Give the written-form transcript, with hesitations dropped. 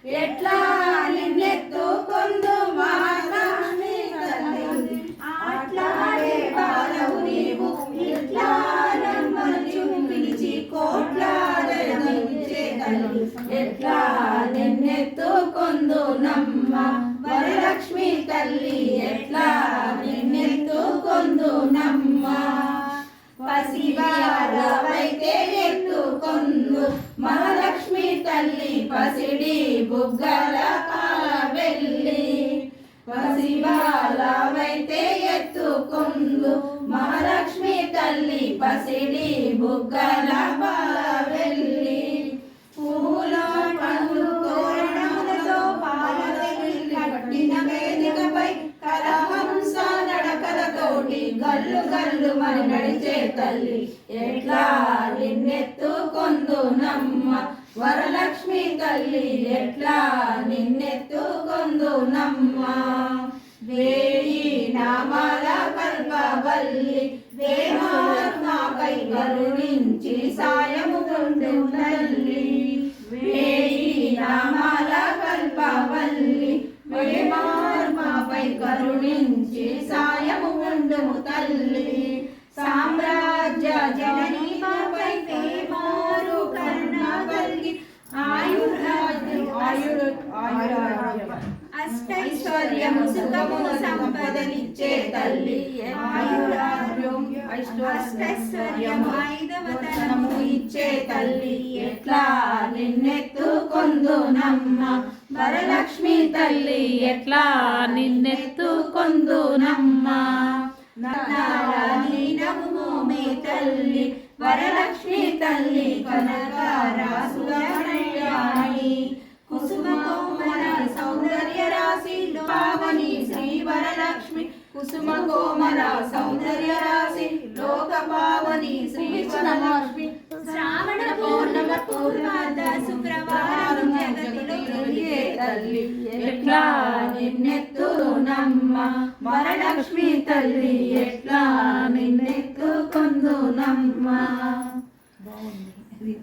ఎట్లా నిన్నెత్తుకొందు మహాలక్ష్మి తల్లి అట్లాడే బాలవు నీవు ఇట్లా నమ్మని పిలిచి కోట్లాడే తల్లి ఎట్లా నిన్నెత్తుకొందు నమ్మ వరలక్ష్మి తల్లి ఎట్లా నిన్నెత్తుకొందు నమ్మ పసిబాలవైతే ఎత్తుకొందు మహాలక్ష్మి తల్లి పసిడి బుగ్గల వెళ్ళి పసిబాలవైతే ఎత్తుకొందు మహాలక్ష్మి తల్లి పసిడి బుగ్గల వెళ్ళి పూల పండ్లు తోరణములతో పాలవెల్లి కట్టిన వేదికపై కలహంస నడకలతోటి గల్లు గల్లు మరి నడిచే తల్లి ఎట్లా నిన్నెత్తుకొందు నమ్మ వరలక్ష్మి తల్లి ఎట్లా నిన్నెత్తుకొందు నమ్మ వేయి నామాల కల్పవల్లి వేమాత్మపై కరుణించి సాయము కొండు తల్లి వేయి నామాల కల్పవల్లి వేమాత్మపై కరుణించి సాయము కొండుము తల్లి సామ్రాజ్య జననీపై ప్రేమారు కరుణ కలిగి అష్టైశ్వర్యము సుఖము సంపదనిచ్చే తల్లి ఆయురారోగ్యం అష్టైశ్వర్యము ఐదవతనము ఇచ్చే తల్లి ఎట్లా నిన్నెత్తుకొందు నమ్మ వరలక్ష్మి తల్లి ఎట్లా నిన్నెత్తుకొందు నమ్మ నమోమే తల్లి వరలక్ష్మి తల్లి కనకరాసులీ కుసుమ కోమల సౌందర్య రాశి పావని శ్రీ వరలక్ష్మి కుసుమ కోమల సౌందర్య రాశి లోక పావని శ్రీ వరలక్ష్మి శ్రావణ పౌర్ణమ పూర్వార్ధ శుక్రవారం జగతిలో వెలిగే తల్లి ఎట్లా నిన్నెత్తు నమ్మ వరలక్ష్మి తల్లి ఎట్లా నిన్నెత్తుకొందు నమ్మ. బాగుంది.